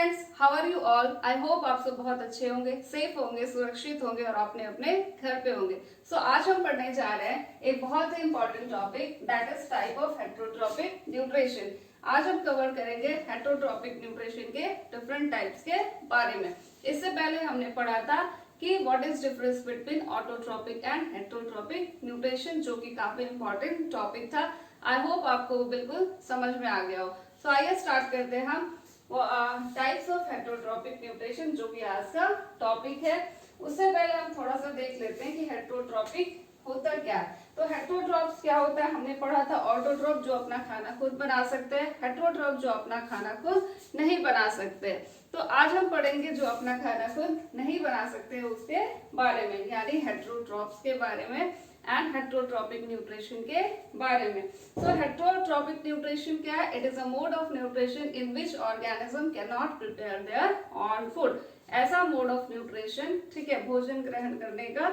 Friends, how are you all. I hope आप सब बहुत अच्छे होंगे, सेफ होंगे, सुरक्षित होंगे और अपने अपने घर पे होंगे। आज हम पढ़ने जा रहे हैं एक बहुत ही important topic, that is type of heterotrophic nutrition. आज हम कवर करेंगे हेटरोट्रॉपिक न्यूट्रिशन के डिफरेंट टाइप्स के बारे में। इससे पहले हमने पढ़ा था कि what is difference between autotrophic and heterotrophic nutrition, जो कि काफी इंपॉर्टेंट टॉपिक था। आई होप आपको वो बिल्कुल समझ में आ गया हो। आइए स्टार्ट करते हैं हम टाइप्स ऑफ हेटरोट्रॉपिक न्यूट्रिशन, जो कि आज का टॉपिक है। उससे पहले हम थोड़ा सा देख लेते हैं कि हेटरोट्रॉपिक होता क्या है। तो हेटरोट्रॉप्स क्या होता है, हमने पढ़ा था ऑटोट्रॉप जो अपना खाना खुद बना सकते हैं, हेटरोट्रॉप जो अपना खाना खुद नहीं बना सकते। तो आज हम पढ़ेंगे जो अपना खाना खुद नहीं बना सकते उसके बारे में, यानी हेटरोट्रॉप्स के बारे में एंड हेटरोट्रॉपिक न्यूट्रिशन के बारे में। हेटरोट्रॉपिक न्यूट्रिशन क्या है? It is a mode of nutrition in which organism can not prepare their on food. ऐसा मोड ऑफ न्यूट्रिशन, ठीक है, भोजन ग्रहण करने का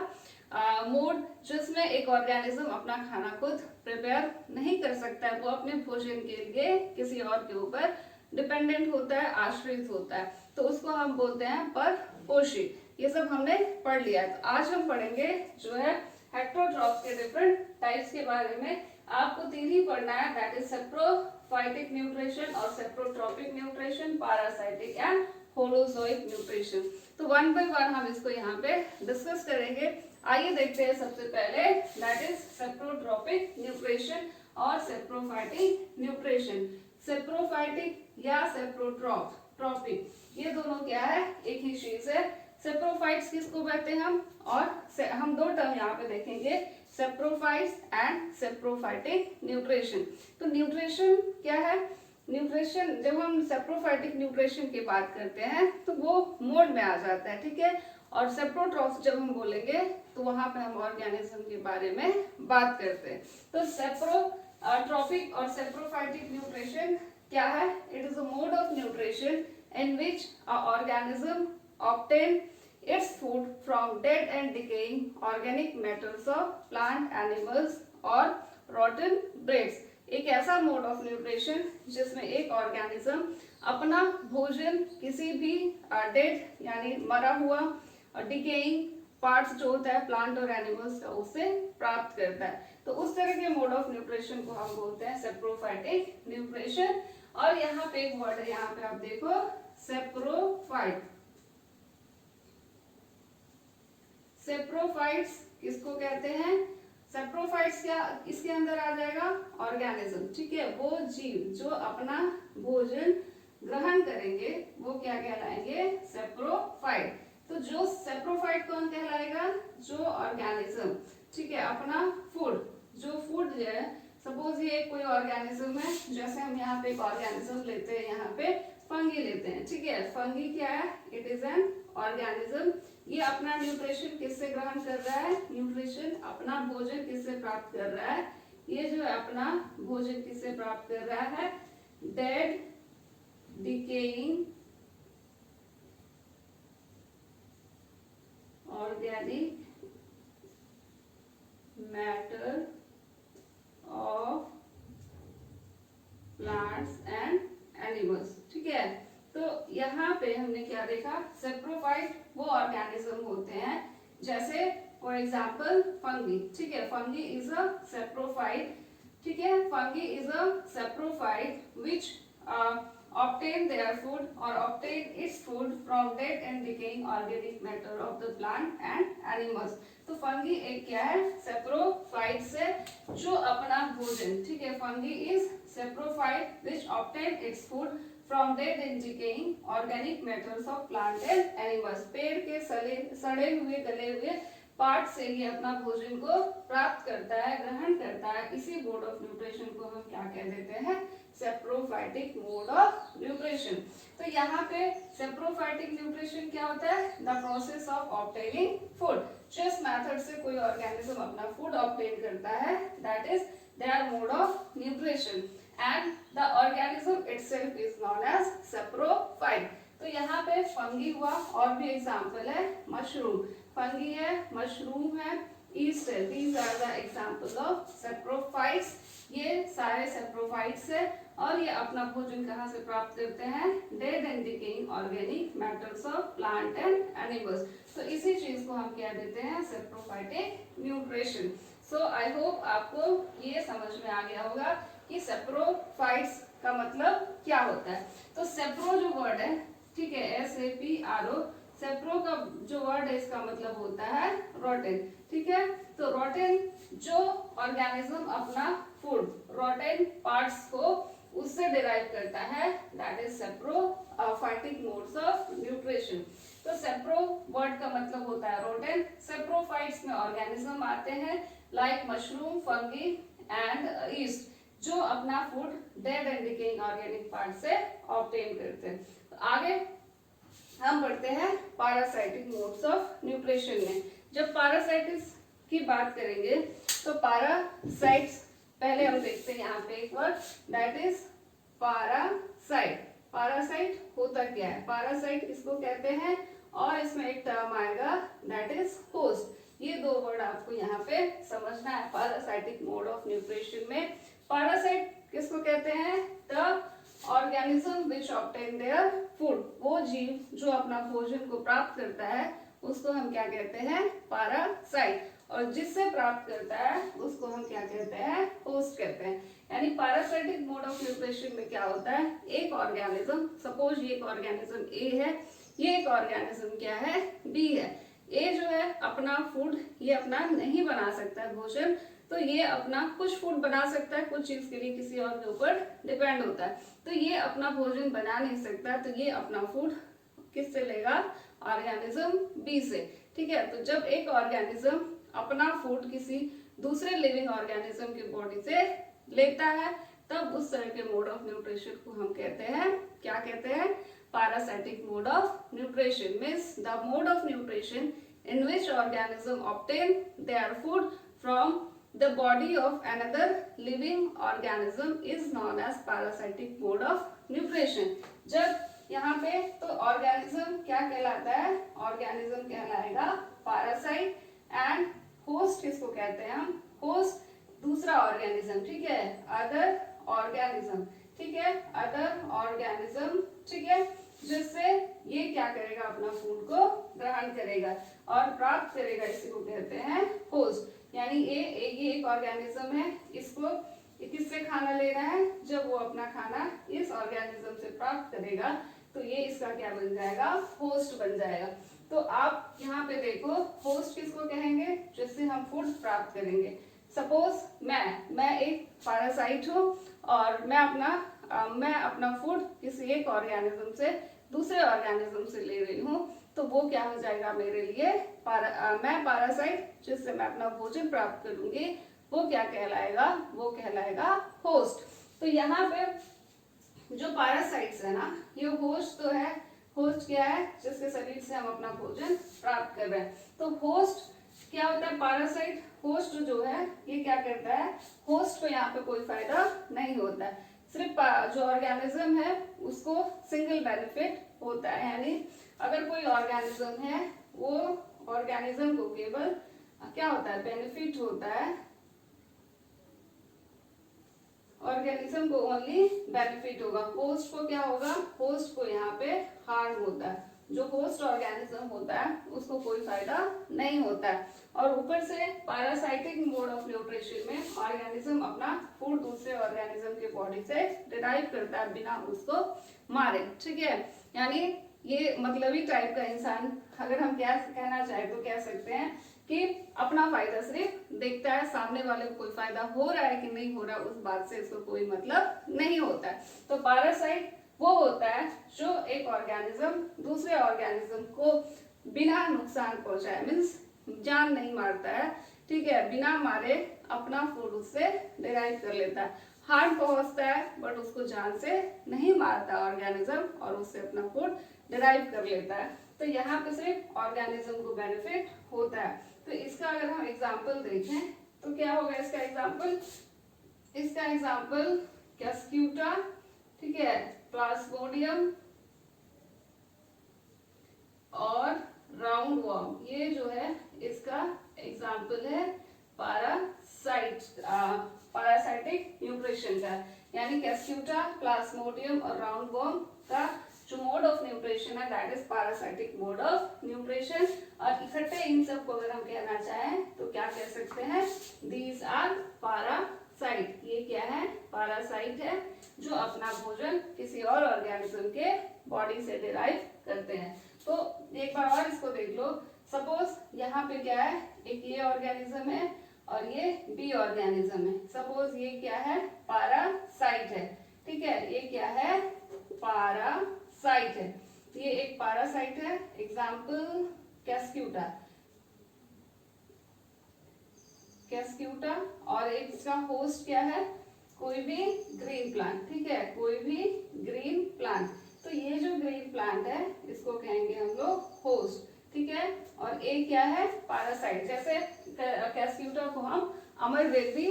मोड जिसमें एक ऑर्गेनिज्म अपना खाना खुद प्रिपेयर नहीं कर सकता है, वो अपने भोजन के लिए किसी और के ऊपर डिपेंडेंट होता है, आश्रित होता है, तो उसको हम बोलते हैं परपोषी। ये सब हमने पढ़ लिया है। तो आज हम पढ़ेंगे जो है हेटरोट्रॉप्स के डिफरेंट टाइप्स के बारे में। आपको तीन ही पढ़ना है, दैट इज सेप्रोफाइटिक न्यूट्रिशन और saprotrophic nutrition, parasitic and holozoic nutrition. तो वन बाय वन हम इसको यहाँ पे डिस्कस करेंगे। आइए देखते हैं सबसे पहले, दैट इज सेप्रोट्रॉपिक न्यूट्रिशन और सेप्रोफाइटिक न्यूट्रिशन। सेप्रोफाइटिक या सेप्रोट्रॉपिक, ये दोनों क्या है, एक ही चीज है। सेप्रोफाइट्स किसको कहते हैं हम दो टर्म यहाँ पे देखेंगे, सेप्रोफाइट्स एंड सेप्रोफाइटिक न्यूट्रिशन। तो न्यूट्रिशन क्या है? न्यूट्रिशन जब हम सेप्रोफाइटिक न्यूट्रिशन की बात करते हैं तो वो मोड में आ जाता है, ठीक है। और सेप्रोट्रॉप्स जब हम बोलेंगे तो वहां पे हम ऑर्गेनिज्म के बारे में बात करते हैं। तो सेप्रोट्रॉपिक और सेप्रोफाइटिक न्यूट्रिशन क्या है? It is a mode of nutrition in which a organism obtain its food from dead and decaying organic matters of plant, animals or rotten breads। एक ऐसा मोड ऑफ न्यूट्रिशन जिसमें एक organism अपना भोजन किसी भी डेड यानी मरा हुआ और डिकेइंग पार्ट्स जो होता है प्लांट और एनिमल्स का, उससे प्राप्त करता है। तो उस तरह के मोड ऑफ न्यूट्रिशन को हम बोलते हैं सेप्रोफाइटिक न्यूट्रिशन। और यहाँ पे एक वर्ड है, यहाँ पे आप देखो, सेप्रोफाइट। सेप्रोफाइट्स किसको कहते हैं? सेप्रोफाइट्स क्या इसके अंदर आ जाएगा? ऑर्गेनिज्म, ठीक है, वो जीव जो अपना भोजन ग्रहण करेंगे वो क्या कहलाएंगे? सेप्रोफाइट। तो जो सेप्रोफाइट कौन कहलाएगा? जो ऑर्गेनिज्म, ठीक है, अपना फूड, जो फूड जो है, सपोज ये कोई ऑर्गेनिज्म है, जैसे हम यहाँ पे एक ऑर्गेनिज्म लेते हैं, यहाँ पे फंगी लेते हैं, ठीक है। फंगी क्या है? It is an organism. ये अपना न्यूट्रिशन किससे ग्रहण कर रहा है? न्यूट्रिशन अपना भोजन किससे प्राप्त कर रहा है? ये जो है अपना भोजन किससे प्राप्त कर रहा है? Dead decaying organic matter of plants and animals, ठीक है। तो यहाँ पे हमने क्या देखा? सेप्रोफाइट वो ऑर्गेनिज्म होते हैं, जैसे फॉर एग्जाम्पल फंगी, ठीक है। फंगी इज अ सेप्रोफाइट, ठीक है। Fungi is a saprophyte which obtain their food or obtain its food from dead and decaying organic matter of the plant and animals। तो fungi एक क्या है? Saprophyte से जो अपना भोजन, ठीक है, fungi is saprophyte which obtain its food from dead and decaying organic matters of plant and animals। पेड़ के सड़े हुए गले हुए पार्ट से ये अपना भोजन को प्राप्त करता है, ग्रहण करता है। इसी मोड ऑफ न्यूट्रिशन को हम क्या कह देते हैं? Saprophytic mode of nutrition. तो यहाँ पे सेप्रोफाइटिक न्यूट्रिशन क्या होता है? The process of obtaining food. जिस मेथड से कोई ऑर्गेनिज्म अपना फूड ऑब्टेन करता है, that is their mode of nutrition and the organism itself is known as saprophyte. तो यहाँ पे फंगी हुआ, और भी एग्जाम्पल है मशरूम, फंगी है, मशरूम है, ईस्ट है। These are the example of saprophytes. ये सारे सेप्रोफाइट्स है और ये अपना भोजन कहाँ से प्राप्त करते हैं? Dead and decaying organic matters of plant and animals. तो इसी चीज को हम क्या देते हैं, saprophytic nutrition. So I hope आपको ये समझ में आ गया होगा कि सेप्रोफाइट्स का मतलब क्या होता है। तो सेप्रो जो वर्ड है, ठीक है, SAPRO, सेप्रो का जो वर्ड है इसका मतलब होता है रोटेन, ठीक है। तो रोटेन जो ऑर्गेनिज्म अपना फूड रोटेन पार्ट्स को उससे डिराइव करता है, that is saprophytic modes of nutrition. तो सेप्रो वर्ड का मतलब होता है रोटेन। सेप्रोफाइट्स में ऑर्गेनिज्म आते हैं like mushroom, fungi and east, जो अपना food dead and decaying organic part से ऑब्टेन करते हैं। तो आगे हम बढ़ते हैं पैरासाइटिक मोड्स ऑफ न्यूट्रिशन में। जब पैरासाइटिस की बात करेंगे तो पैरासाइट्स पहले हम देखते हैं यहाँ पे एक word, that is parasite. Parasite होता क्या है, पैरासाइट किसको कहते हैं, और इसमें एक टर्म आएगा दैट इज होस्ट। ये दो वर्ड आपको यहाँ पे समझना है पैरासाइटिक मोड ऑफ न्यूट्रिशन में। पैरासाइट किसको कहते हैं, the organism which obtain their food, वो जीव जो अपना भोजन को प्राप्त करता है उसको हम क्या कहते हैं, पैरासाइट। और जिससे प्राप्त करता है उसको हम क्या कहते हैं, होस्ट कहते हैं। यानी पैरासाइटिक मोड ऑफ न्यूट्रिशन में क्या होता है, एक ऑर्गेनिज्म, सपोज ये एक ऑर्गेनिज्म ए है, ये एक ऑर्गेनिज्म क्या है, बी है। ए जो है अपना फूड ये अपना नहीं बना सकता है भोजन, तो ये अपना कुछ फूड बना सकता है, कुछ चीज के लिए किसी और के ऊपर डिपेंड होता है। तो ये अपना भोजन बना नहीं सकता, तो ये अपना फूड किससे लेगा, ऑर्गेनिज्म बी से, ठीक है। तो जब एक ऑर्गेनिज्म अपना फूड किसी दूसरे लिविंग ऑर्गेनिज्म की बॉडी से लेता है, तब उस तरह के मोड ऑफ न्यूट्रिशन को हम कहते हैं, क्या कहते हैं, parasitic mode of nutrition. Means the mode of nutrition in which organism obtain their food from the body of another living organism is known as parasitic mode of nutrition। जब यहाँ पे तो ऑर्गेनिज्म क्या कहलाता है, ऑर्गेनिज्म कहलाएगा parasite, and host किसको कहते हैं हम, होस्ट दूसरा ऑर्गेनिज्म, ठीक है, अदर ऑर्गेनिज्म, ठीक है, अदर ऑर्गेनिज्म, ठीक है, जिससे ये क्या करेगा, अपना फूड को ग्रहण करेगा और प्राप्त करेगा, इसी को कहते हैं होस्ट। यानी ये एक ऑर्गेनिज्म है, इसको किससे खाना लेना है, जब वो अपना खाना इस ऑर्गेनिज्म से प्राप्त करेगा तो ये इसका क्या बन जाएगा, होस्ट बन जाएगा। तो आप यहाँ पे देखो होस्ट किसको कहेंगे, जिससे हम फूड प्राप्त करेंगे। सपोज मैं एक पैरासाइट हूँ और मैं अपना फूड किसी एक ऑर्गेनिज्म से दूसरे ऑर्गेनिज्म से ले रही हूँ, तो वो क्या हो जाएगा मेरे लिए, मैं पैरासाइट जिससे मैं अपना भोजन प्राप्त करूंगी, वो क्या कहलाएगा, वो कहलाएगा होस्ट। तो यहाँ पे जो पैरासाइट्स है ना, ये होस्ट तो है, होस्ट क्या है, जिसके शरीर से हम अपना भोजन प्राप्त कर रहे हैं। तो होस्ट क्या होता है, पैरासाइट होस्ट जो है ये क्या करता है, होस्ट को यहाँ पे कोई फायदा नहीं होता है, सिर्फ जो ऑर्गेनिज्म है उसको सिंगल बेनिफिट होता है। यानी अगर कोई ऑर्गेनिज्म है, वो ऑर्गेनिज्म को केवल क्या होता है, बेनिफिट होता है, ऑर्गेनिज्म को ओनली बेनिफिट होगा, होस्ट को क्या होगा, होस्ट को यहाँ पे हार्म होता है, जो होस्ट ऑर्गेनिज्म होता है उसको कोई फायदा नहीं होता है। और ऊपर से पैरासाइटिक मोड ऑफ न्यूट्रिशन में ऑर्गेनिज्म अपना फूड दूसरे ऑर्गेनिज्म के बॉडी से डिराइव करता है बिना उसको मारे, ठीक है। यानी ये मतलबी टाइप का इंसान, अगर हम क्या कहना चाहे तो कह सकते हैं कि अपना फायदा सिर्फ देखता है, सामने वाले को कोई फायदा हो रहा है कि नहीं हो रहा उस बात से इसको कोई मतलब नहीं होता है। तो पैरासाइट वो होता है जो एक ऑर्गेनिज्म दूसरे ऑर्गेनिज्म को बिना नुकसान पहुंचाए, मीन्स जान नहीं मारता है, ठीक है, बिना मारे अपना फूड उससे डिराइव कर लेता है, हार्म पहुंचता है बट उसको जान से नहीं मारता ऑर्गेनिज्म और उससे अपना फूड डिराइव कर लेता है। तो यहाँ पे सिर्फ ऑर्गेनिज्म को बेनिफिट होता है। तो इसका अगर हम एग्जाम्पल देखें तो क्या होगा इसका एग्जाम्पल, इसका एग्जाम्पल कैस्क्यूटा, ठीक है, प्लाज्मोडियम और राउंड वॉर्म, ये जो है इसका एग्जाम्पल है पैरासाइटिक न्यूट्रिशन का। यानी कैस्क्यूटा, प्लाज्मोडियम और राउंड वॉर्म का जो मोड ऑफ न्यूट्रिशन है that is parasitic mode of nutrition. और इकट्ठे इन सबको अगर हम कहना चाहें तो क्या कह सकते हैं, दीज आर पैरासाइट। ये क्या है, पैरासाइट है जो अपना भोजन किसी और ऑर्गेनिज्म के बॉडी से डिराइव करते हैं। तो एक बार और इसको देख लो, सपोज यहाँ पे क्या है, एक ये ऑर्गेनिज्म है और ये बी ऑर्गेनिज्म है। सपोज ये क्या है, पैरासाइट है, ठीक है, ये क्या है, पैरासाइट है। ये एक पैरासाइट है, एग्जाम्पल कैस्क्यूटा, कैस्क्यूटा। और एक इसका होस्ट क्या है, कोई भी ग्रीन प्लांट, ठीक है, कोई भी ग्रीन प्लांट। तो ये जो ग्रीन प्लांट है इसको कहेंगे हम लोग होस्ट, ठीक है। और एक क्या है, पैरासाइट। जैसे कैस्क्यूटा को हम अमरबेल भी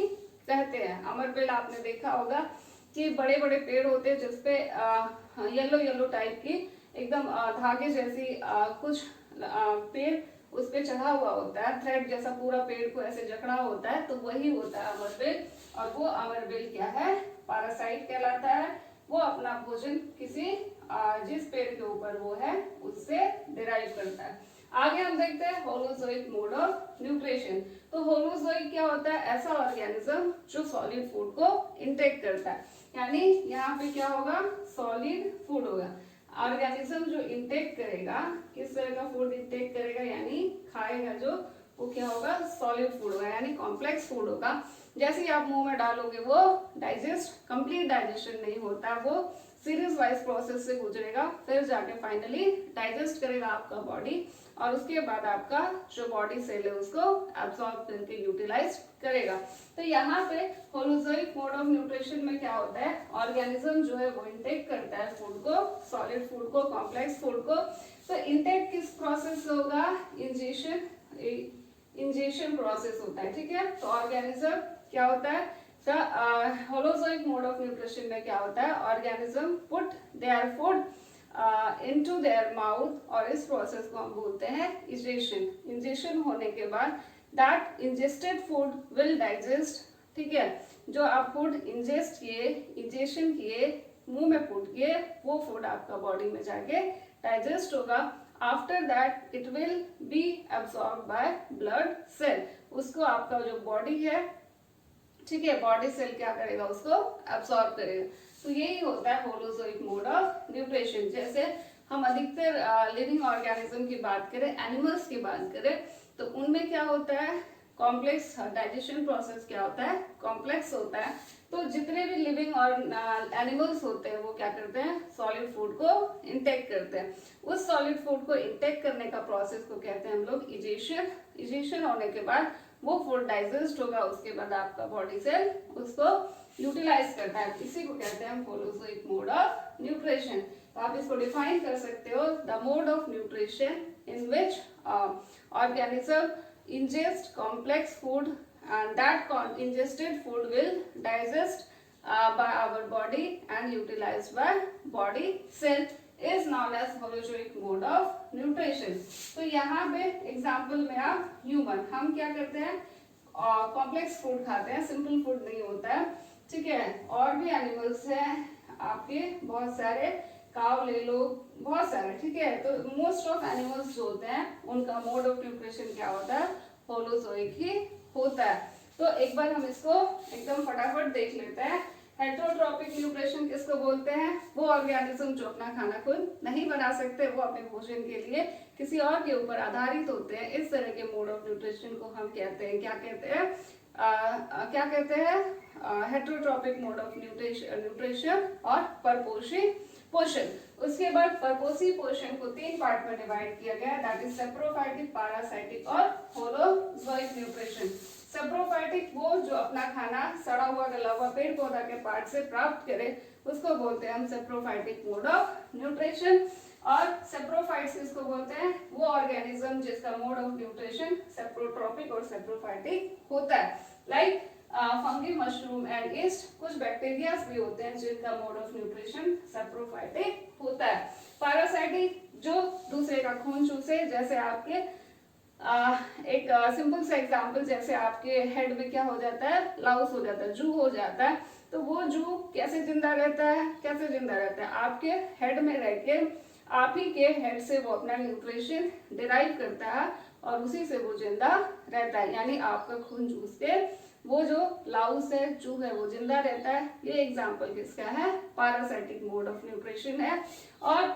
कहते हैं। अमरबेल आपने देखा होगा कि बड़े बड़े पेड़ होते हैं जिसपे येलो येलो टाइप की एकदम धागे जैसी कुछ पेड़ उस पे चढ़ा हुआ होता है, थ्रेड जैसा पूरा पेड़ को ऐसे जकड़ा होता है, तो वही होता है अमरबेल। और वो अमरबेल क्या है, पैरासाइट कहलाता है। वो अपना भोजन किसी जिस पेड़ के ऊपर वो है उससे डिराइव करता है। आगे हम देखते हैं होलोजोइक मोड ऑफ न्यूट्रिशन। तो होलोजोइक क्या होता है, ऐसा ऑर्गेनिज्म जो सॉलिड फूड को इंटेक करता है। यानी यहाँ पे क्या होगा, सॉलिड फूड होगा। ऑर्गेनिज्म जो इंटेक करेगा, किस तरह का फूड इंटेक करेगा, यानी खाएगा जो, वो क्या होगा, सॉलिड फूड होगा, यानी कॉम्प्लेक्स फूड होगा। जैसे ही आप मुंह में डालोगे वो डाइजेस्ट, कंप्लीट डाइजेशन नहीं होता, वो सीरीज वाइज प्रोसेस से गुजरेगा, फिर जाके फाइनली डाइजेस्ट करेगा आपका बॉडी, और उसके बाद आपका जो बॉडी सेल है उसको एब्सॉर्ब करके यूटिलाइज करेगा। तो यहाँ पे होलोजोइक मोड ऑफ न्यूट्रिशन में क्या होता है, ऑर्गेनिज्म जो है वो इंटेक करता है फूड को, सॉलिड फूड को, कॉम्प्लेक्स फूड को। तो इंटेक किस प्रोसेस से होगा, इंजेशन प्रोसेस होता है, ठीक है। तो ऑर्गेनिज्म क्या होता है, होलोजोइक मोड ऑफ न्यूट्रिशन में क्या होता है, organism put their food into their mouth, और इस प्रोसेस को हम बोलते हैं इंजेशन। इंजेशन होने के बाद that ingested food will digest, ठीक है, जो आप फूड इंजेस्ट किए, इंजेशन किए, मुंह में पुट किए, वो फूड आपका बॉडी में जाके डाइजेस्ट होगा। After that it will be absorb by blood cell. उसको आपका जो बॉडी है, ठीक है, बॉडी सेल क्या करेगा, उसको एब्सॉर्ब करेगा। तो यही होता है होलोजोइक मोड ऑफ न्यूट्रिशन। जैसे हम अधिकतर लिविंग ऑर्गेनिज्म की बात करें, एनिमल्स की बात करें, तो उनमें क्या होता है, कॉम्प्लेक्स डाइजेशन प्रोसेस क्या होता है, कॉम्प्लेक्स होता है। तो जितने भी लिविंग और एनिमल्स होते हैं वो क्या करते हैं, सॉलिड फूड को इंटेक करते हैं। उस सॉलिड फूड को इंटेक करने का प्रोसेस को कहते हैं हम लोग इजेशन। इजेशन होने के बाद वो फूड डाइजेस्ट होगा, उसके बाद आपका बॉडी सेल उसको यूटिलाइज करता है। इसी को कहते हैं हम होलोजोइक मोड ऑफ न्यूट्रिशन। तो आप इसको डिफाइन कर सकते हो, the mode of nutrition in which organism ingest complex food, and that ingested food will digest by our body and utilized by body cell is known as holozoic mode of nutrition। तो यहाँ पे example में आप human, हम क्या करते हैं, complex food खाते हैं, सिंपल फूड नहीं होता है, ठीक है। और भी एनिमल्स हैं आपके बहुत सारे, काव ले लो, बहुत सारे, ठीक है। तो मोस्ट ऑफ एनिमल्स जो होते हैं उनका मोड ऑफ न्यूट्रिशन क्या होता है, होलोजोइक ही होता है। तो एक बार हम इसको एकदम फटाफट देख लेते हैं। हेटरोट्रॉपिक न्यूट्रिशन किसको बोलते हैं, वो ऑर्गेनिज्म जो अपना खाना खुद नहीं बना सकते, वो अपने भोजन के लिए किसी और के ऊपर आधारित होते हैं। इस तरह के मोड ऑफ न्यूट्रिशन को हम कहते हैं, क्या कहते हैं, क्या कहते हैं, हेटरोट्रॉपिक मोड ऑफ न्यूट्रिशन और परपोषी पोषण। उसके बाद परपोषी पोषण को 3 पार्ट में डिवाइड किया गया है, दैट इज सेप्रोफाइटिक, पैरासाइटिक और होलोजोइक न्यूट्रिशन। सेप्रोफाइटिक वो जो अपना खाना सड़ा हुआ गला हुआ पेड़ पौधा के पार्ट से प्राप्त करे, उसको बोलते हैं हम सेप्रोफाइटिक मोड ऑफ न्यूट्रिशन। और सेप्रोफाइट्स किसको बोलते हैं, वो ऑर्गेनिज्म जिसका मोड ऑफ न्यूट्रिशन सेप्रोट्रॉपिक और सेप्रोफाइटिक होता है। Like fungi, mushroom and east. कुछ बैक्टीरियाज भी होते हैं जिनका मोड ऑफ न्यूट्रिशन सेप्रोफाइटिक होता है। पैरासाइटिक जो दूसरे का खून चूसे, जैसे आपके एक सिंपल सा एग्जांपल, जैसे आपके हेड में क्या हो जाता है, लाउस हो जाता है, जू हो जाता है, तो वो जू कैसे जिंदा रहता है, कैसे जिंदा रहता है, आपके हेड में रह के आप ही के हेड से वो अपना न्यूट्रिशन डिराइव करता है और उसी से वो जिंदा रहता है। यानी आपका खून चूस के वो जो लाउस है, जू है, वो जिंदा रहता है। ये एग्जाम्पल किसका है, पैरासाइटिक मोड ऑफ न्यूट्रिशन है। और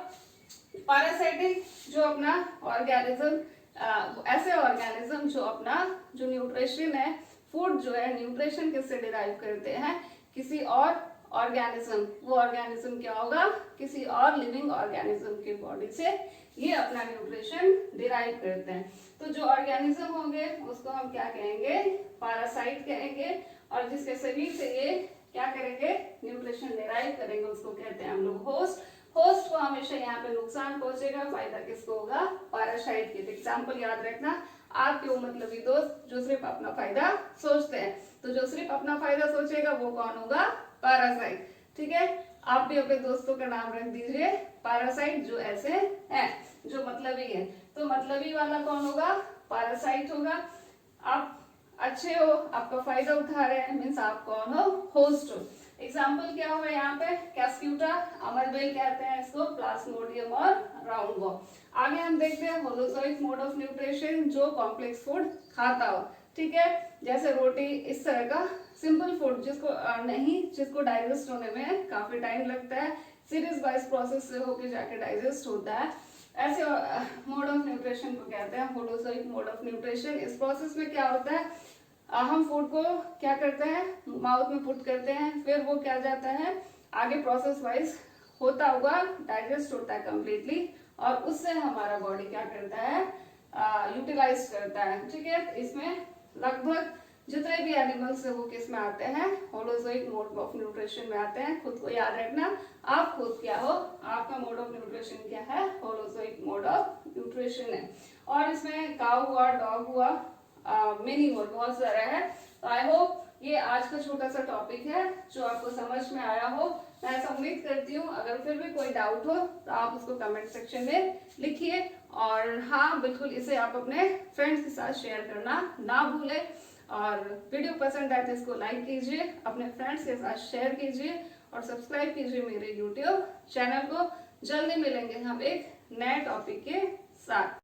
पैरासाइटिक जो अपना ऑर्गेनिज्म, ऐसे ऑर्गेनिज्म जो अपना जो न्यूट्रिशन है, फूड जो है, न्यूट्रिशन किससे डिराइव करते हैं, किसी और ऑर्गेनिज्म। वो ऑर्गेनिज्म क्या होगा, किसी और लिविंग ऑर्गेनिज्म की बॉडी से ये अपना न्यूट्रिशन डिराइव करते हैं। तो जो ऑर्गेनिज्म होंगे उसको हम क्या कहेंगे, पैरासाइट कहेंगे। और जिसके शरीर से ये क्या करेंगे, न्यूट्रिशन डिराइव करेंगे, उसको कहते हैं हम लोग होस्ट। होस्ट को हमेशा यहाँ पे नुकसान पहुंचेगा, फायदा किसको होगा, पैरासाइट के। एग्जाम्पल याद रखना, आपके वो मतलबी दोस्त जो सिर्फ अपना फायदा सोचते हैं, तो जो सिर्फ अपना फायदा सोचेगा वो कौन होगा, पैरासाइट। ठीक है, आप भी अपने दोस्तों का नाम रख दीजिए पैरासाइट, जो ऐसे हैं, जो मतलबी है। तो मतलबी वाला कौन होगा, पैरासाइट होगा। आप अच्छे हो, आपका फायदा उठा रहे हैं, मीन्स आप कौन हो, होस्ट हो। एग्जाम्पल क्या होगा यहाँ पे, कैस्क्यूटा, अमरबेल कहते हैं इसको, प्लाज्मोडियम और राउंड वॉर्म। आगे हम देखते हैं होलोजोइक मोड ऑफ न्यूट्रिशन, जो कॉम्प्लेक्स फूड खाता हो। ठीक है, जैसे रोटी, इस तरह का सिंपल फूड जिसको डाइजेस्ट होने में काफी टाइम लगता है, सीरीज वाइज प्रोसेस से होके जाके डाइजेस्ट होता है, ऐसे मोड ऑफ न्यूट्रिशन को कहते हैं होलोजोइक मोड ऑफ न्यूट्रिशन। इस प्रोसेस में क्या होता है, हम फूड को क्या करते हैं, माउथ में पुट करते हैं, फिर वो क्या जाता है आगे प्रोसेस वाइज होता हुआ डाइजेस्ट होता है कंप्लीटली, और उससे हमारा बॉडी क्या करता है, यूटिलाइज करता है। ठीक है, इसमें लगभग जितने भी एनिमल्स है वो किस में आते हैं, होलोजोइक मोड ऑफ न्यूट्रिशन में आते हैं। खुद को याद रखना, आप खुद क्या हो, आपका मोड ऑफ न्यूट्रिशन क्या है, होलोजोइक मोड ऑफ न्यूट्रिशन है। और इसमें काऊ हुआ, डॉग हुआ, मेनी मोर, बहुत सारा है। तो आई होप ये आज का छोटा सा टॉपिक है जो आपको समझ में आया हो। मैं ऐसा उम्मीद करती हूँ। अगर फिर भी कोई डाउट हो तो आप उसको कमेंट सेक्शन में लिखिए। और हाँ, बिल्कुल इसे आप अपने फ्रेंड्स के साथ शेयर करना ना भूलें। और वीडियो पसंद आए तो इसको लाइक कीजिए, अपने फ्रेंड्स के साथ शेयर कीजिए और सब्सक्राइब कीजिए मेरे यूट्यूब चैनल को। जल्दी मिलेंगे हम एक नए टॉपिक के साथ।